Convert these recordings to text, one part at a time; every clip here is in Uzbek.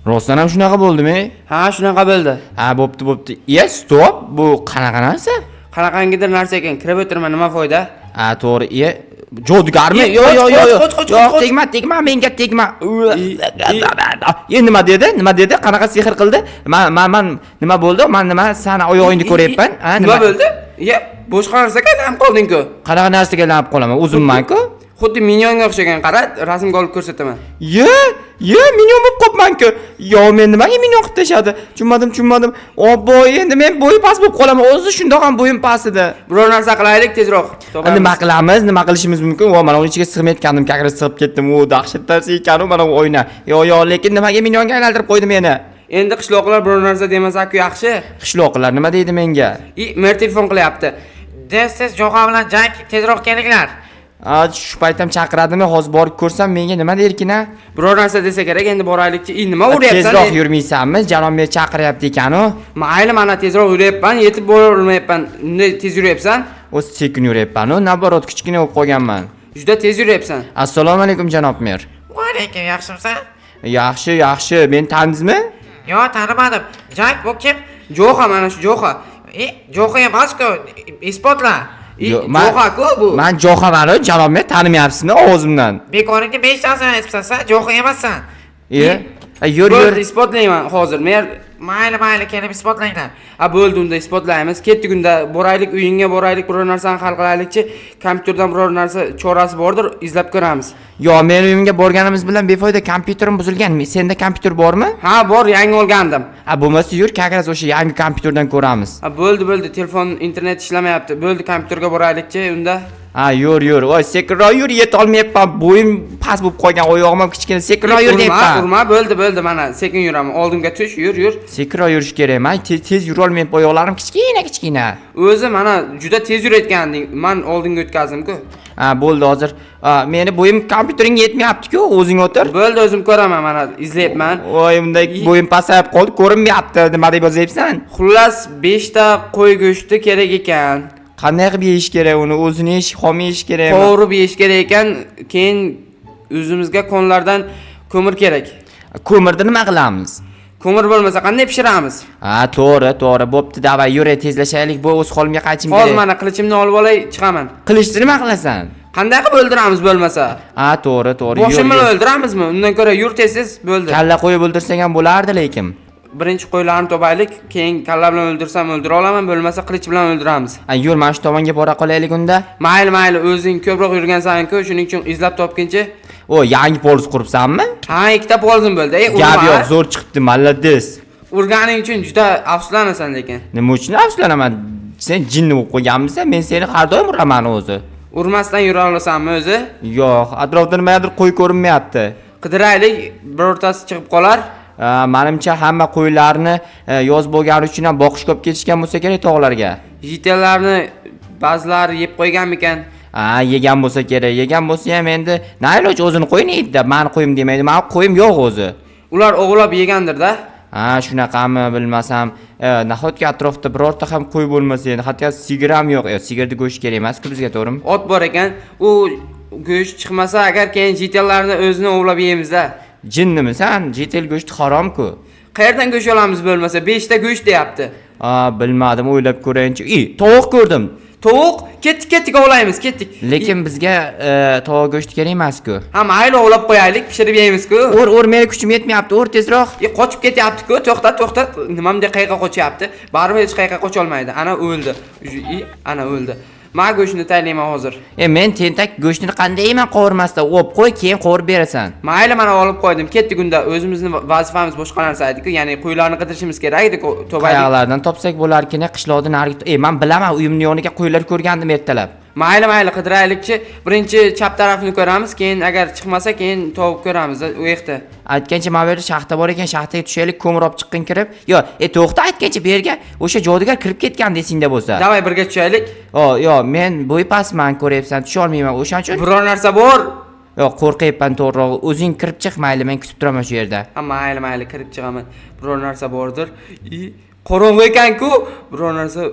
Rostdan ham shunaqa bo'ldimi? Ha, shunaqa bo'ldi. Ha, bo'pti. Stop. Bu qanaqa narsa? Qanaqangidir narsa ekan, kirib o'tirma, nima foyda? Ha, to'g'ri. Jo'dgarmi? Yo'q, tegma, menga tegma. Nima dedi? Qanaqa sehr qildi? Men nima bo'ldi? Men nima seni oyog'ingni ko'ryapman. Nima bo'ldi? Boshqa narsaga aylanib qolding-ku. Qanaqa narsaga aylanib qolaman? O'zimman-ku. Xuddi minyonga o'xshagan, qara, rasmga olib ko'rsataman. Minyon bo'lib qopman-ku. Men nimaga minyon qilib tashadi? Tushunmadim. Obbo, endi men bo'yi past bo'lib qolaman. O'zi shundoq ham bo'yim past edi. Biror narsa qilaylik tezroq. Nima qilamiz? Nima qilishimiz mumkin? Mana uning ichiga sig'mayotgandim, kakra sig'ib ketdim. Dahshat narsa ekan u mana bu o'yna. Lekin nimaga minyonga aylantirib qo'ydi meni? Endi qishloqlar biror narsa demasa-ku yaxshi. Qishloqlar nima deydi menga? Mer telefon qilyapti. Tez Jo'xa bilan jang, tezroq kelinglar. Shu paytam chaqiradimi? Hozir borib ko'rsam menga nima derkin-a? Biror narsa desa kerak, endi boraylikchi. Nima uryapsan? Tezroq yurmaysanmi? Janob meni chaqiryapti ekan-u. Mayli, mana tezroq yuryapman, yetib borolmayapman. Unday tez yuryapsan? O'zi sekin yuryapman-u, naborot kichkina bo'lib qolganman. Juda tez yuryapsan. Assalomu alaykum janob mer. Va alaykum, yaxshimsan? Yaxshi. Meni tanidingizmi? Yo'q, tanimadim. Jang, bu kim? Jo'xa, mana shu Jo'xa. Jo'xa emas-ku, isbotla. Jo'xa-ku bu. Men Jo'xaman, janob mer, tanimayapsizmi ovozimdan? Bekoringni 5 tarsani aytibsan, Jo'xa emassan. Yur. Isbotlayman hozir. Men mayli, kelib isbotlanglar. Bo'ldi, unda isbotlaymiz. Ketdik unda, boraylik uyingga boraylik, biror narsani hal qilaylikchi. Kompyuterdan biror narsa chorasi bordir, izlab ko'ramiz. Men uyimga borganimiz bilan befoyda kompyuterim buzilgan. Senda kompyuter bormi? Ha, bor, yangi olgandim. Bo'lmasa yur, kakras o'sha yangi kompyuterdan ko'ramiz. Bo'ldi, telefon, internet ishlamayapti. Bo'ldi, kompyuterga boraylikchi, unda. Yur. Sekinroq yur, yeta olmayapman. Bo'yim past bo'lib qolgan, oyog'im ham kichkina. Sekinroq yur deyapman. Urma, bo'ldi, mana sekin yuraman. Oldimga tush, yur. Sekinroq yurish kerak. Men tez yura olmayapman, oyoqlarim kichkina. O'zi mana juda tez yurayotganding. Men oldinga o'tkazdim-ku. Bo'ldi hozir. Meni bo'yim kompyuteringga yetmayapti-ku, o'zing o'tir. Bo'ldi, o'zim ko'raman, mana izlayapman. Unday bo'yim pasayib qoldi, ko'rinmayapti. Nima deb yozyapsan? Xullas 5 ta qo'y go'shti kerak ekan. Qanday qilib yeyish kerak uni? O'zini yeyish, xom yeyish kerakmi? Qovurib yeyish kerak ekan, keyin o'zimizga konlardan ko'mir kerak. Ko'mirni nima qilamiz? Ko'mir bo'lmasa qanday pishiramiz? To'g'ri. Bo'pti, davay, yur, tezlashaylik. Bu o'z holimga qaytishim kerak. Hozir mana qilichimni olib olay, chiqaman. Qilichni nima qilasan? Qanday qilib o'ldiramiz bo'lmasa? To'g'ri. Boshim bilan o'ldiramizmi? Undan ko'ra yur tez bo'ldi. Kalla qo'yib o'ldirsang ham bo'lardi, lekin. Birinchi qo'ylarni to'baylik, keyin kalla bilan o'ldirsam o'ldira olaman, bo'lmasa qilich bilan o'ldiramiz. Yur, mana shu tomonga bora qolaylik unda. Mayli, o'zing ko'proq yurgansan-ku, shuning uchun izlab topguncha. Yangi polis quribsanmi? Ha, ikkita polisim bo'ldi. Gap yo'q, zo'r chiqibdi, malladis. Urganing uchun juda afsuslanasan lekin. Nima uchun afsuslanaman? Sen jinni bo'lib qo'yganmisan? Men seni har doim uraman o'zi. Urmasdan yura olasanmi o'zi? Yo'q, atrofda nimadir qo'y ko'rinmayapti. Qidiraylik, birortasi chiqib qolar. Menimcha hamma qo'ylarni yoz bo'lgani uchun ham boqish ko'p ketishgan bo'lsa kerak tog'larga. Yitellarni ba'zilari yeb qo'yganmikan? Yegan bo'lsa kerak. Yegan bo'lsa ham endi nayloj o'zini qo'yini yeydi. Meni qo'yim demaydi. Meni qo'yim yo'q o'zi. Ular o'g'lab yegandir-da. Shunaqami bilmasam. Nahotki atrofda birorta ham qo'y bo'lmasa, endi hatto sigir ham yo'q. Sigirni go'sht kerak emas-ku bizga, to'g'rimi? Ot bor ekan. U go'sht chiqmasa agar keyin yitellarni o'zini o'g'lab yeymiz-da. Jinnimisan? Jitel go'shti harom-ku. Qayerdan go'sht olamiz bo'lmasa? 5 ta go'sht deyapti. Bilmadim, o'ylab ko'rayinchi. Tovuq ko'rdim. Tovuq, ketdik ovlaymiz, ketdik. Lekin bizga tovuq go'shti kerak emas-ku. Mayli, ovlab qo'yaylik, pishirib yeymiz-ku. Meni kuchim yetmayapti, tezroq. Qochib ketyapti-ku. To'xta. Nimamda qayerga qochyapti? Baribir hech qayerga qocha olmaydi. Ana o'ldi. Men go'shtni taylayman hozir. Men tentak go'shtini qanday yeyman qovurmasdan? O'p qo'y, keyin qovurib berasan. Mayli, mana olib qo'ydim. Ketdik unda. O'zimizni vazifamiz boshqa narsa edi-ku. Ya'ni qo'ylarni qidirishimiz kerak edi, to'baylik. Qayoqlardan topsak bo'larkan, qishloqdan nariga. Men bilaman, uyimning yoniga qo'ylar ko'rgandim ertalab. Mayli, qidiraylikchi. Birinchi chap tarafni ko'ramiz, keyin agar chiqmasa, keyin tovuq ko'ramiz u yerda. Aytgancha men bu yerda shaxta bor ekan, shaxtaga tushaylik, ko'mir olib chiqqin kirib. To'xta, aytgancha bu yerga o'sha jodugar kirib ketgan desingda bo'lsa. Davay birga tushaylik. Men bo'y pastman, ko'ryapsan, tusha olmayman. O'shaning uchun biror narsa bor. Qo'rqayapman to'g'rirog'i. O'zing kirib chiq, mayli, men kutib turaman shu yerda. Mayli, kirib chiqaman. Biror narsa bordir. Qorong'u ekan-ku, biror narsa.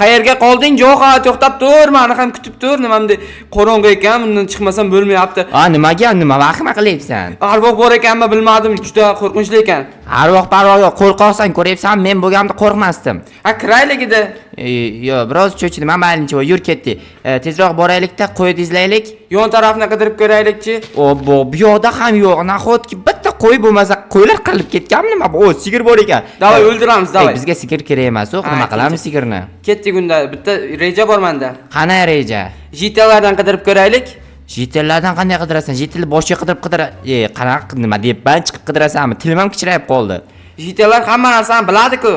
Qayerga qolding Jo'xa? To'xtab tur, meni ham kutib tur. Nimamda qorong'i ekan, bundan chiqmasam bo'lmayapti. Nimaga nima vahima qilyapsan? Arvoh bor ekanmi bilmadim, juda qo'rqinchli ekan. Arvoh parvoh yo'q, qo'rqoqsan, ko'ryapsan, men bo'lganimda qo'rqmasdim. Ha, kirayligida. Yo'q, biroz cho'chidim, men maylincha yur ketdi. Tezroq boraylik-da, qo'yni izlaylik. Yon tarafni qidirib ko'raylikchi. Bu yoqda ham yo'q. Nahotki bitta qo'y bo'lmasa, qo'ylar qirilib ketganmi nima? O, sigir bor ekan. Davay o'ldiramiz, davay. Bizga sigir kerak emas, nima qilamiz sigirni? Ketdik unda. Bitta reja bor menda. Qana reja? JTlardan qidirib ko'raylik. JTlardan qanday qidirasan? JTni boshqa qidirib qanaqa nima deyapman, chiqib qidirasanmi? Tilim ham kichrayib qoldi. JTlar hamma narsani biladi-ku.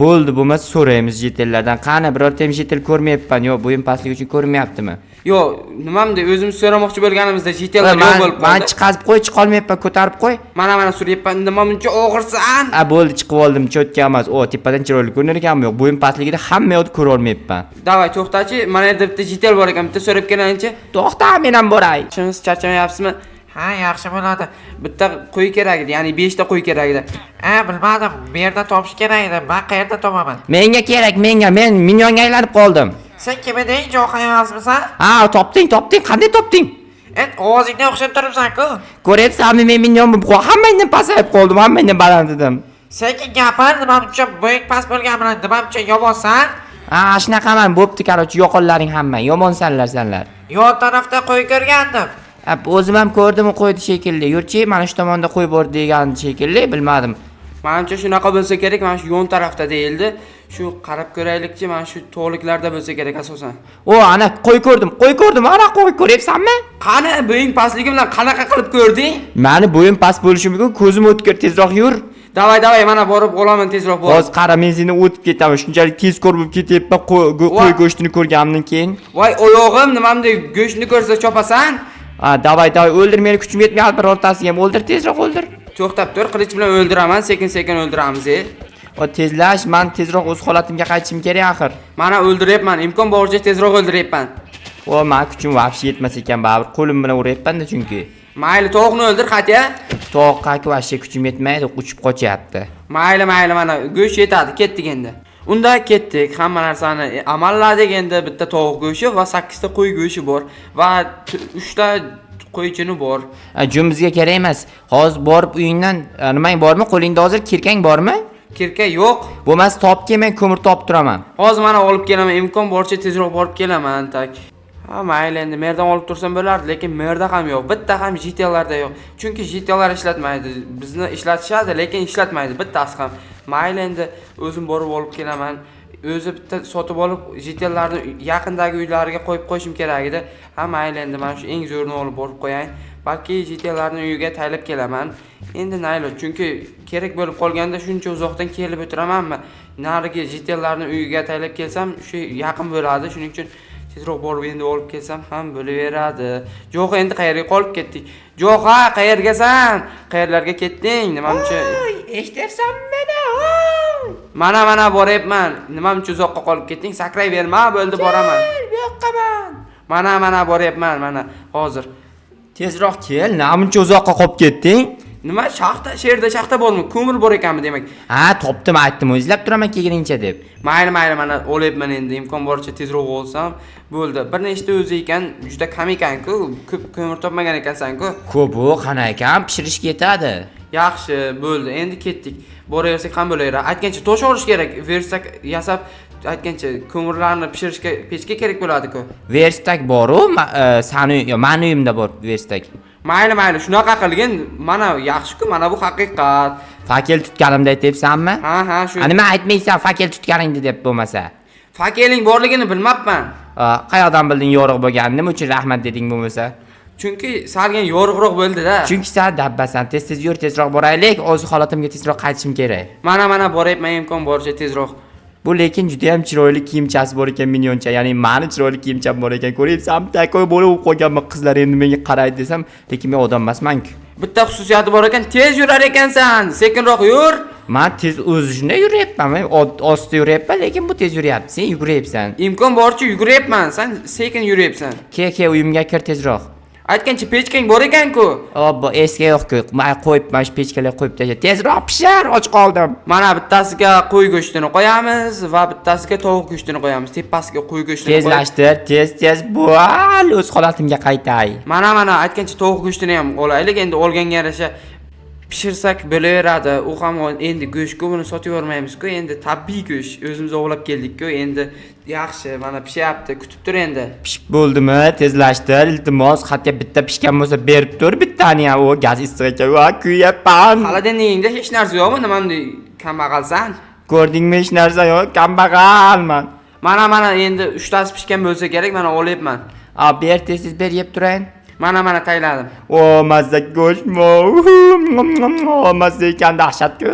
Bo'ldi, bo'lmasa so'raymiz JTlardan. Qani birorta ham JT ko'rmayapman. Yo'q, bo'yim pastligi uchun ko'rmayaptimi? Yo'q, nimamda o'zimiz so'ramoqchi bo'lganimizda JTlar yo'q bo'lib qoldi. Men chiqazib qo'y, chiqa olmayapman, ko'tarib qo'y. Mana so'rayapman, nima buncha og'irsan? Bo'ldi, chiqib oldim, cho'tka emas. Tepadan chiroyli ko'rinar ekanmi? Yo'q, bo'yim pastligida hamma yo'q ko'ra olmayapman. Davay, to'xtachi, mana yerda bitta JT bor ekan, bitta so'rab kelayinchi. To'xta, men ham boray. Siz charchamayapsizmi? Ha, yaxshi bo'ladi. Bitta qo'y kerak edi, ya'ni 5 ta qo'y kerak edi. Bilmadim. Bu yerda topish kerak edi. Men qayerda topaman? Menga kerak, men minyonga aylanib qoldim. Sen kim eding? Jo'xa emasmisan? Topding. Qanday topding? Ovozingdan o'xshab turibsan-ku. Ko'ryapsanmi, men minyon bo'lib hammangdan pasayib qoldim, hammangdan baland edim. Sekin gapir, nima uchun bo'ying past bo'lgani bilan nima uchun yomonsan? Shunaqaman, bo'pti, qarochi, yo'qonlaring hamma, yomonsanlar senlar. Yon tarafda qo'y ko'rgandim. O'zim ham ko'rdim, qo'ydi shekilli. Yurchi, mana shu tomonda qo'y bor degan shekilli, bilmadim. Menimcha shunaqa bo'lsa kerak, mana shu yon tarafda deyildi. Shu qarab ko'raylikchi, mana shu to'g'liklarda bo'lsa kerak asosan. Ana qo'y ko'rdim, ana qo'y ko'ryapsanmi? Qani bo'ying pastligi bilan qanaqa qilib ko'rding? Meni bo'yim past bo'lishi mumkin, ko'zim o'tkir, tezroq yur. Davay, mana borib olaman tezroq bor. Hozir qara, men seni o'tib ketaman, shunchalik tez ko'rib ketyapman, qo'y go'shtini ko'rganimdan keyin. Voy, oyog'im, nimamda go'shtni ko'rsa chopasan? Davay, o'ldir, meni kuchim yetmayapti, birortasiga ham o'ldir, tezroq o'ldir. To'xtab tur, qilich bilan o'ldiraman, sekin o'ldiramiz. Tezlash, men tezroq o'z holatimga qaytishim kerak axir. Mana o'ldiryapman, imkon boricha tezroq o'ldiryapman. Men kuchim vobshe yetmas ekan, baribir qo'lim bilan uryapman-da chunki. Mayli, tovuqni o'ldir, qatya. Tovuqqa vobshe kuchim yetmaydi, uchib qochyapti. Mayli, mana go'sht yetadi, ketdik endi. Unda ketdik, hamma narsani amalladik. Endi bitta tovuq go'shti va 8 ta qo'y go'shti bor va 3 ta qo'ychini bor. Jumimizga kerak emas. Hozir borib uyingdan nimang bormi? Qo'lingda hozir kirkang bormi? Kirka yo'q. Bo'lmasa topga men ko'mir topib turaman. Hozir mana olib kelaman, imkon boricha tezroq borib kelaman, tak. Mayli, endi merdan olib tursam bo'lardi, lekin merda ham yo'q. Bitta ham JTlarda yo'q. Chunki JTlar ishlatmaydi. Bizni ishlatishadi, lekin ishlatmaydi bittasi ham. Mayli, endi o'zim borib olib kelaman. O'zi bitta sotib olib JTlarni yaqindagi uylariga qo'yib qo'yishim kerak edi. Mayli, endi mana shu eng zo'rini olib borib qo'yayin. Balki JTlarni uyiga taylab kelaman. Endi naylo, chunki kerak bo'lib qolganda shuncha uzoqdan kelib o'tiramanmi? Narigi JTlarni uyiga taylab kelsam, shu yaqin bo'ladi. Shuning uchun tezroq borib endi olib kelsam ham bo'laveradi. Jo'xa, endi qayerga qolib ketdik? Jo'xa, qayergasan? Qayerlarga ketding? Nimamcha? Eshityapsanmi meni? Mana boryapman. Nimamcha uzoqqa qolib ketding? Sakrayverma, bo'ldi boraman. Bu yoqqaman. Mana boryapman, mana hozir. Tezroq kel, namuncha uzoqqa qolib ketding? Nima shaxta shaxta bormi? Ko'mir bor ekanmi demak? Topdim, aytdim, izlab turaman kelguncha deb. Mayli, mana olyapman endi, imkon boricha tezroq olsam bo'ldi. Bir nechta o'zi ekan, juda kam ekan-ku, ko'p ko'mir topmagan ekansan-ku. Ko'p-u, qana ekan, pishirishga yetadi. Yaxshi, bo'ldi. Endi ketdik. Boraversak ham bo'laveradi. Aytgancha tosh olish kerak, versak yasab aytgancha ko'mirlarni pishirishga pechga kerak bo'ladi-ku. Verstak bor-u, mani uyimda bor verstak. Mayli, shunaqa qilgin. Mana yaxshi-ku, mana bu haqiqat. Fakel tutganimda aytayapsanmi? Ha, shu. Nima aytmaysan, fakel tutganingni deb bo'lmasa? Fakeling borligini bilmabman. Qayoqdan bilding yorug' bo'lganini? Nima uchun rahmat deding bo'lmasa? Chunki salgan yorug'roq bo'ldi-da. Chunki sen dabbasan, tez yur, tezroq boraylik, o'z holatimga tezroq qaytishim kerak. Mana boryapman, imkon boricha tezroq. Bu lekin juda ham chiroyli kiyimchasi bor ekan, minyoncha, ya'ni meni chiroyli kiyimcham bor ekan. Ko'ryapsanmi, takoy bo'lib qo'yganman, qizlar endi menga qaraydi desam, lekin men odam emasman-ku. Bitta xususiyati bor ekan, tez yurar ekansan. Sekinroq yur. Men tez o'zi shunday yuryapman, men ostda yuryapman, lekin bu tez yuryapti, sen yuguryapsan. Imkon boricha yuguryapman, sen sekin yuryapsan. Ke uyimga kir tezroq. Aytgancha pechkang bor ekan-ku. Bu eski yo'q-ku. Men qo'yibman, shu pechkalarga qo'yib tashlab. Tezroq pishar, och qoldim. Mana bittasiga qo'y go'shtini qo'yamiz va bittasiga tovuq go'shtini qo'yamiz. Tepasiga qo'y go'shtini qo'yib. Tezlashtir, tez bo'l, o'z holatimga qaytay. Mana aytgancha tovuq go'shtini ham olaylik. Endi olganga yarasha pishirsak bo'laveradi. U ham endi go'shtku buni sotavermaymiz-ku. Endi tabiiy go'sht o'zimiz ovlab keldik-ku. Endi yaxshi, mana pishyapti. Kutib tur endi. Pishib bo'ldimi? Tezlashtir, iltimos. Hatto bitta pishgan bo'lsa berib tur, bittani ham. O gaz issiq ekan. Va kuyapman. Xaladeningda hech narsa yo'qmi? Nima bunday kambag'alsan? Ko'rdingmi, hech narsa yo'q, kambag'alman. Mana endi 3 tasi pishgan bo'lsa kerak, mana olyapman. Ber, tez ber, yeb turayin. Mana tayladim. O mazza go'shtmi? O mazza ekan, dahshatku.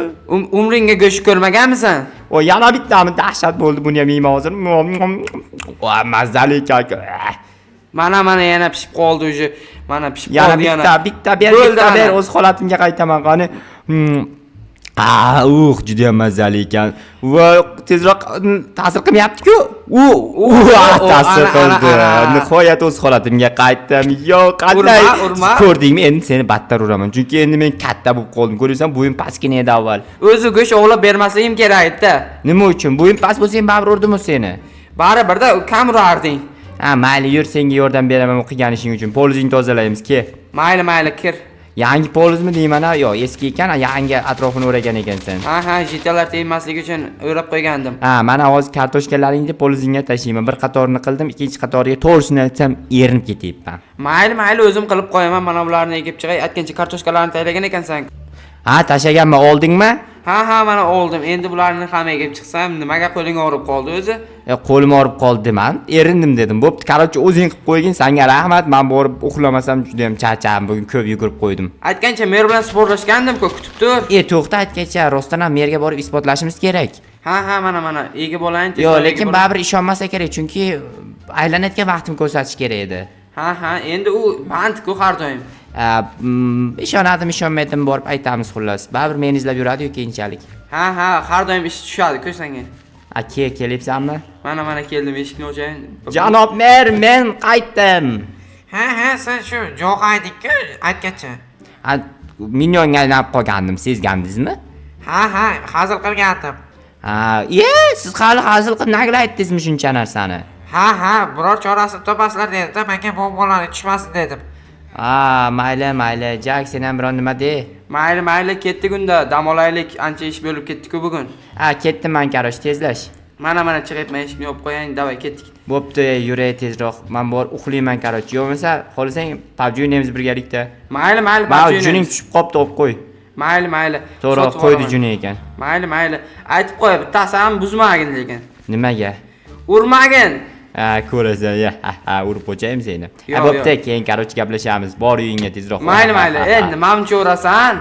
Umringga go'sht ko'rmaganmisan? O yana bittami dahshat bo'ldi, buni ham yeyman hozir. O mazzali ekan. Mana yana pishib qoldi o'zi. Mana pishib Yana qoldi yana. bitta ber, o'z holatimga qaytaman qani. Juda ham mazali ekan. Va tezroq ta'sir qilmayapti-ku. Ta'sir qildi. Nihoyat o'z holatimga qaytdim. Yo, qanday? Urma. Ko'rdingmi? Endi seni battar uraman. Chunki endi men katta bo'lib qoldim. Ko'rsan, bo'yim pastgina edi avval. O'zi go'sht ovlab bermasligim kerak edi. Nima uchun? Bo'yim past bo'lsa ham baribir urdim seni. Baribirda kam urarding. Mayli, yur, senga yordam beraman o'qigan ishing uchun. Polizingni tozalaymiz, ke. Mayli, kir. Yangi polizmi deyman, yo'q, eski ekan, yangi atrofini o'ragan ekansan. Jitalar tegmasligi uchun o'rab qo'ygandim. Mana hozir kartoshkalaringni polizingga tashlayman. Bir qatorini qildim, ikkinchi qatoriga to'g'risini aytsam, erinib ketyapman. Mayli, o'zim qilib qo'yaman. Mana bularni ekib chiqay. Aytgancha kartoshkalarni taylagan ekansan. Tashlaganmi, oldingmi? Mana oldim. Endi bularni hamma egib chiqsam, nimaga qo'ling og'rib qoldi o'zi? Qo'lim og'rib qoldi man. Erindim dedim. Bo'pti, qarochi o'zing qilib qo'ygin, senga rahmat. Men borib uxlamasam juda ham charchadim. Bugun ko'p yugurib qo'ydim. Aytgancha mer bilan sportlashgandim-ku, kutib tur. To'xta, aytgancha rostdan ham merga borib isbotlashimiz kerak. Mana egib olayin. Yo'q, lekin baribir ishonmasa kerak, chunki aylanayotgan vaqtni ko'rsatish kerak edi. Endi u band-ku har doim. Ishonmadim borib aytamiz xullas. Baribir meni izlab yuradi-yu keyinchalik. Har doim ish tushadi-ku senga. Kelyapsanmi? Mana keldim, eshikni ochayin. Janob mer, men qaytdim. Sen shu jo'qayding-ku, aytgancha. Milyonga aylanib qolgandim, sezgandingizmi? Hazil qilgandim. Siz hali hazil qilib nagla aytdingizmi shuncha narsani? Biror chorasini topasizlar dedim-da, menga bombalarni tushmasin dedim. Mayli, Jak, sen ham biron nima de. Mayli, ketdik unda, dam olaylik. Ancha ish bo'lib ketdi-ku bugun. Ketdim men, qarosh, tezlash. Mana chiqyapman, eshikni yopib qo'ying, davay ketdik. Bo'pti, yuray tezroq. Men bor uxlayman, qaroch. Yo'qmasa, xohlasang PUBG o'ynaymiz birgalikda. Mayli, PUBG juning tushib qopti, o'qib qo'y. Mayli. To'g'ri, qo'ydi juni ekan. Mayli. Aytib qo'y, bittasi ham buzmagin lekin. Nimaga? Urmagin. Ko'rasan, urib qo'yaymi seni. Bo'pti, keyin qaroch gaplashamiz. Bor uyingga tezroq. Mayli, endi mamcha urasan.